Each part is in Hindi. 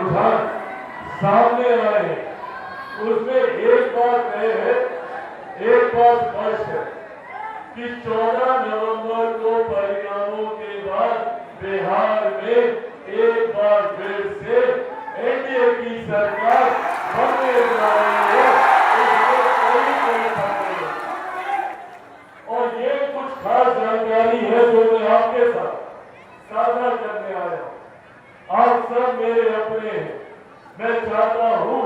रुझान सामने आए हैं, उसमें एक बात तय है, एक बात स्पष्ट है कि 14 नवंबर को परिणामों के बाद बिहार में एक बार फिर से एनडीए की सरकार बनने जा रही है। इसमें कोई संदेह नहीं। और ये कुछ खास जानकारी है जो मैं आपके साथ साझा करने आया हूं। आप सब मेरे अपने हैं, मैं चाहता हूं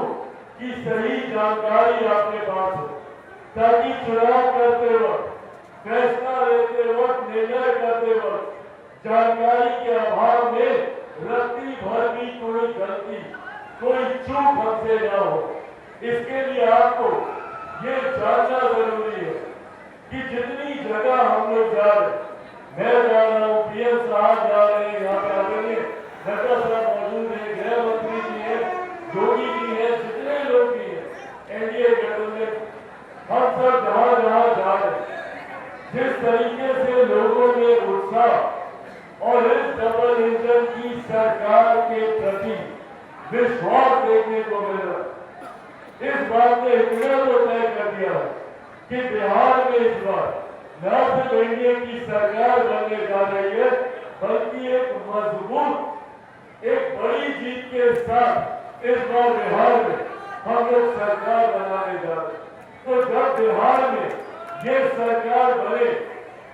कि सही जानकारी आपके पास हो, ताकि चुनाव करते वक्त, फैसला लेते वक्त, निर्णय करते वक्त जानकारी के अभाव में रत्ती भर भी कोई गलती, कोई चूक हमसे न हो। इसके लिए आपको ये जानना जरूरी है कि जितनी जगह हम लोग जा रहे, मैं जा रहा हूँ, पीएम साहब जा रहे हैं, यहाँ पे आदरणीय नड्डा साहब मौजूद है, गृह मंत्री जी है, योगी जी है, जितने लोग भी हैं, एनडीए गठबंधन, हम सब जहाँ जहाँ जा रहे हैं, जिस तरीके से लोगों में उत्साह और इस डबल इंजन की सरकार के प्रति विश्वास देखने को मिल रहा है, इस बात ने इतना तो तय कर दिया है कि बिहार में इस बार न सिर्फ एनडीए की सरकार बनने जा रही है, बल्कि एक मजबूत, एक बड़ी जीत के साथ इस बार बिहार में हम लोग सरकार बनाने जा रहे हैं। तो जब बिहार में ये सरकार बने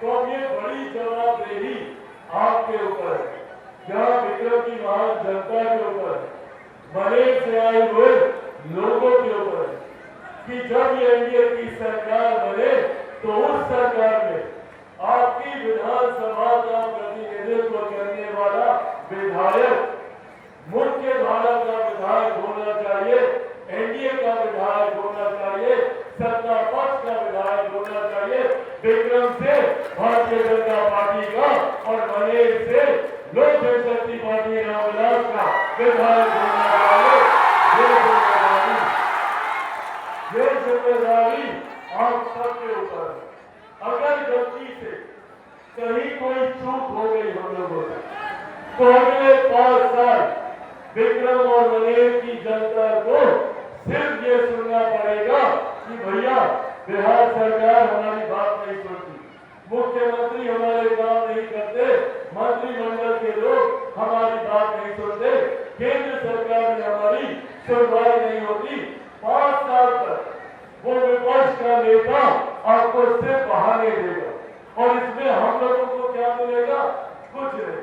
तो अब ये बड़ी जवाबदेही आपके ऊपर है, जहाँ विक्रम की महान जनता के ऊपर है, मलेर से आए हुए लोगों के ऊपर है कि जब ये एनडीए की सरकार बने तो उस सरकार में आपकी विधानसभा का प्रतिनिधित्व करने वाला विधायक मुख्य धारा का विधायक होना चाहिए, एनडीए का विधायक होना चाहिए, सत्ता पक्ष का विधायक होना चाहिए, विक्रम से भारतीय जनता पार्टी का और मलेर से लोक जनशक्ति पार्टी रामविलास का विधायक होना चाहिए। ये जिम्मेदारी आप सबके ऊपर है। अगर गलती से कहीं कोई चूक हो गई हम लोगों से, तो अगले 5 साल विक्रम और मलेर की जनता को सिर्फ ये सुनना पड़ेगा कि भैया बिहार सरकार हमारी बात नहीं सुनती, मुख्यमंत्री हमारे काम नहीं करते, मंत्रिमंडल के लोग हमारी बात नहीं सुनते, केंद्र सरकार में हमारी सुनवाई नहीं होती। 5 साल तक वो विपक्ष का नेता आपको सिर्फ बहाने देगा और इसमें हम लोगों को क्या मिलेगा? कुछ नहीं।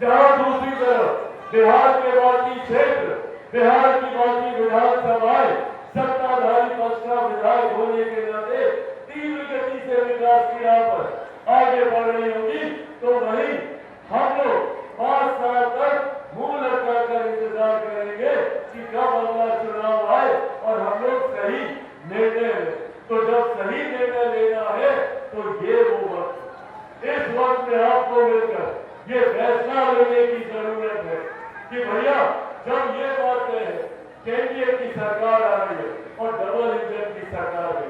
जहां दूसरी तरफ बिहार के बाकी क्षेत्र, बिहार की बाकी विधानसभाएं सत्ताधारी पक्ष का विधायक होने के नाते तीव्र गति से विकास की राह पर आगे बढ़ रही होगी, तो वही हम लोग 5 साल तक मुंह लटकाकर इंतजार करेंगे कि कब अगला चुनाव आए और हम लोग सही निर्णय लें। तो जब सही निर्णय लेना है तो ये वो वक्त, इस वक्त में आपको मिलकर ये फैसला लेने की जरूरत है कि भैया जब ये बात है कि एनडीए की सरकार आ रही है और डबल इंजन की सरकार है,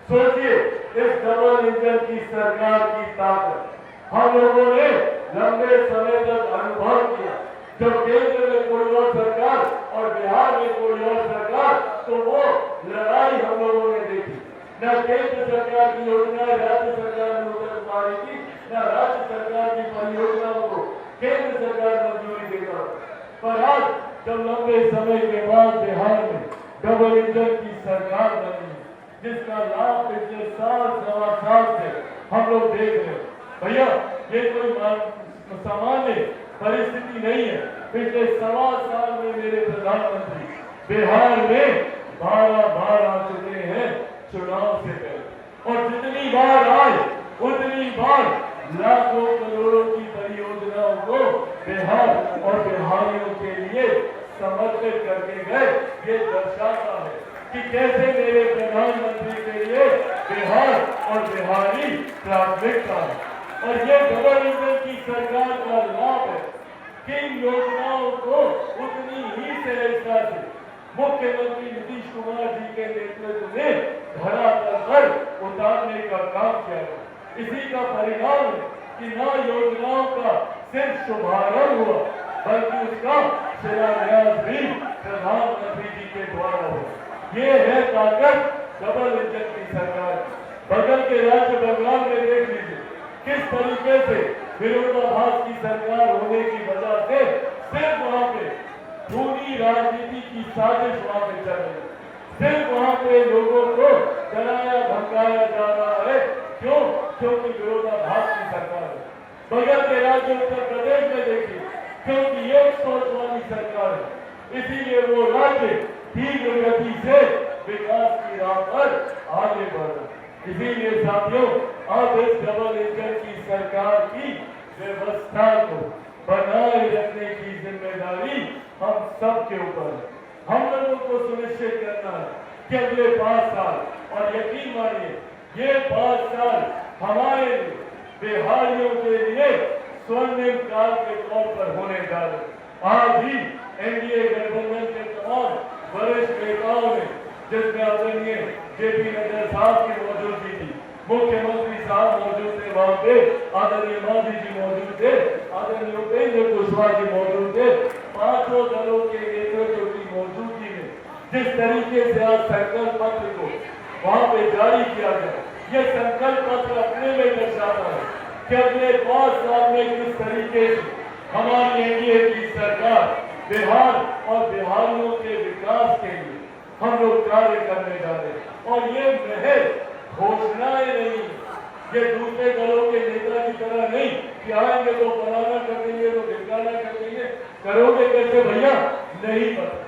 सोचिए इस डबल इंजन की सरकार की ताकत हम लोगों ने लंबे समय तक अनुभव किया। जब केंद्र में कोई और सरकार और बिहार में कोई और सरकार, तो वो लड़ाई हम लोगों ने देखी। न केंद्र सरकार की योजना राज्य सरकार ने उतर पाई थी, न राज्य सरकार की परियोजनाओं को केंद्र सरकार मंजूरी देता। पर आज जब लंबे समय के बाद बिहार में डबल इंजन की सरकार बनी, जिसका लाभ पिछले सवा साल से हम लोग देख रहे हैं, भैया ये कोई सामान्य परिस्थिति नहीं है। पिछले सवा साल में मेरे प्रधानमंत्री बिहार में 12 बार आ चुके हैं चुनाव से पहले, और जितनी बार आए उतनी बार लाखों करोड़ों की परियोजनाओं को बिहार और बिहारियों के लिए समर्पित करके गए। ये दर्शाता है कि कैसे मेरे प्रधानमंत्री के लिए बिहार और बिहारी प्राथमिकता है। और ये डबल इंजन की सरकार का लाभ है कि इन योजनाओं को उतनी ही सहजता से मुख्यमंत्री नीतीश कुमार जी के नेतृत्व में धरातल पर उतारने का काम किया है। इसी का परिणाम है कि न योजनाओं का सिर्फ शुभारंभ हुआ, बल्कि उसका शिलान्यास भी प्रधानमंत्री जी के द्वारा हो। ये है ताकत डबल इंजन की सरकार। बगल के राज्य बंगाल में देख लीजिए किस तरीके से विरोधाभास की सरकार होने की वजह से सिर्फ वहां पे खूनी राजनीति की साजिश वहां पे चल रही है। सिर्फ वहां पे लोगों को डराया धमकाया जा रहा है। क्यों? क्योंकि विरोधाभास की सरकार है। बगल के राज्य उत्तर प्रदेश में देखिए, क्योंकि एक सोच वाली सरकार है, इसीलिए वो राज्य तीव्र गति से विकास की राह पर आगे बढ़ रहा है। इसीलिए साथियों, अब इस डबल इंजन की सरकार की व्यवस्था को बनाए रखने की जिम्मेदारी हम सब के ऊपर है। हम लोगों को सुनिश्चित करना है कि अगले 5 साल, और यकीन मानिए ये 5 साल हमारे लिए, बिहारियों के लिए स्वर्णिम काल के तौर पर होने जा रहे। आज ही एनडीए गठबंधन के तमाम वरिष्ठ नेताओं ने, जिसमें आदरणीय जेपी नड्डा साहब की मौजूदगी थी, मुख्यमंत्री साहब मौजूद थे वहां पे, आदरणीय मोदी जी मौजूद थे, आदरणीय उपेंद्र कुशवाहा जी मौजूद थे, पांचों दलों के नेतृत्व की मौजूदगी में जिस तरीके से आज संकल्प पत्र को वहां पे जारी किया गया, ये संकल्प पत्र अपने में दर्शाता है कि अगले 5 साल में किस तरीके से हमारी एनडीए की सरकार बिहार और बिहारियों के विकास के लिए हम लोग कार्य करने जा रहे हैं। और ये महज घोषणाएं नहीं, ये दूसरे दलों के नेता की तरह नहीं कि आएंगे तो फलाना कर देंगे तो ढिकाना कर देंगे। करोगे कैसे भैया? नहीं पता,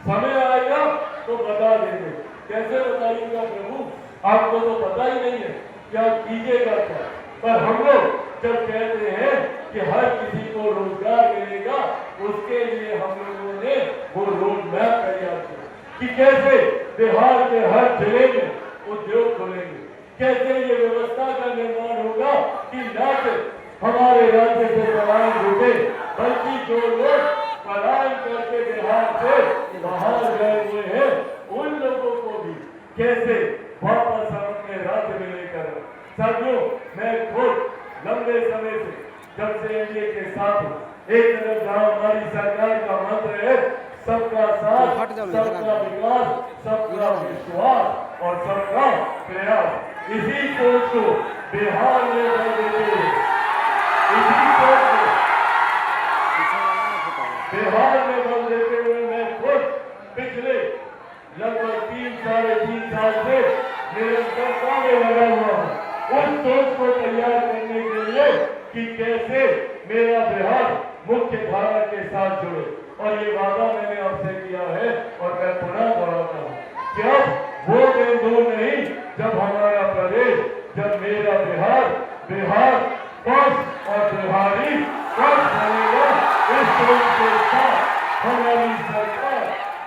समय आएगा तो बता देंगे। कैसे बताइएगा प्रभु? आपको तो पता ही नहीं है क्या कीजिएगा क्या। पर हम लोग जब कहते हैं कि हर किसी को रोजगार मिलेगा, उसके लिए हम लोगों ने वो रोड मैप तैयार किया कि कैसे बिहार के हर जिले में उद्योग खुलेंगे, कैसे ये व्यवस्था का निर्माण होगा कि न सिर्फ हमारे राज्य से पलायन रुके, बल्कि जो लोग पलायन करके बिहार से बाहर गए हुए हैं, उन लोगों को भी कैसे वापस हम अपने राज्य में लेकर। साथियों, मैं खुद लंबे समय से जब से एनडीए के साथ हूं, एक तरफ जहां हमारी सरकार का मंत्र है सबका साथ, सबका विकास, सबका विश्वास और सबका प्रयास, इसी सोच को बिहार में बल देते हुए, इसी सोच को बिहार में बल देते हुए मैं खुद पिछले लगभग 3-3.5 साल से निरंतरता में लगा हुआ हूँ उस सोच को तैयार करने के लिए कि कैसे मेरा बिहार मुख्य धारा के साथ जुड़े। और ये वादा मैंने आपसे किया है और मैं पुनः दोहराता हूँ कि अब वो दिन दूर नहीं जब हमारा प्रदेश, जब मेरा बिहार स्वस्थ और बिहारी स्वस्थ बनेगा। इस सोच के साथ हमारी सरकार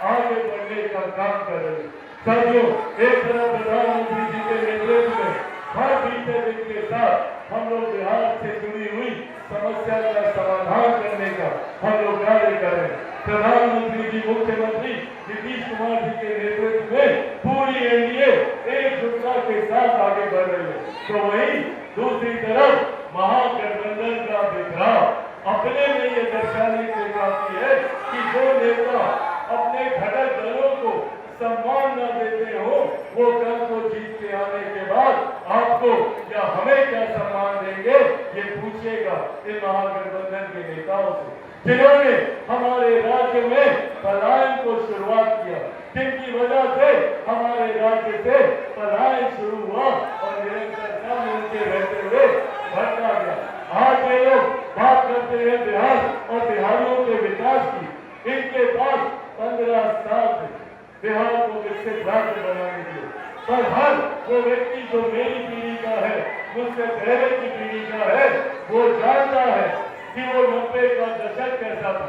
आगे बढ़ने का काम कर रही है। साथियों, एक तरफ प्रधानमंत्री जी के नेतृत्व में हर बीते दिन के साथ हम लोग बिहार से जुड़ी हुई समस्या का समाधान करने का हम लोग कार्य कर रहे हैं। प्रधानमंत्री जी, मुख्यमंत्री नीतीश कुमार जी के नेतृत्व में पूरी एनडीए एकजुटता के साथ आगे बढ़ रही है। तो वहीं दूसरी तरफ महागठबंधन का बिखराव अपने में ये दर्शाने के काफी है कि जो नेता अपने घटक दलों को सम्मान न देते हो, वो कल को जीत के आने के बाद आपको या हमें क्या सम्मान देंगे, ये पूछिएगा इन महागठबंधन के नेताओं से, जिन्होंने हमारे राज्य में पलायन को शुरुआत किया, जिनकी वजह से हमारे राज्य से पलायन शुरू हुआ और निरंतरता में उनके रहते हुए बढ़ता गया। आज ये लोग बात करते हैं बिहार और बिहारियों के विकास की, इनके पास 15 साल से बिहार को विकसित राज्य बनाने के लिए, पर हर वो व्यक्ति जो मेरी पीढ़ी का है, मुझसे पहले की पीढ़ी का है, वो जानता है कि वो 90 का दशक कैसा था।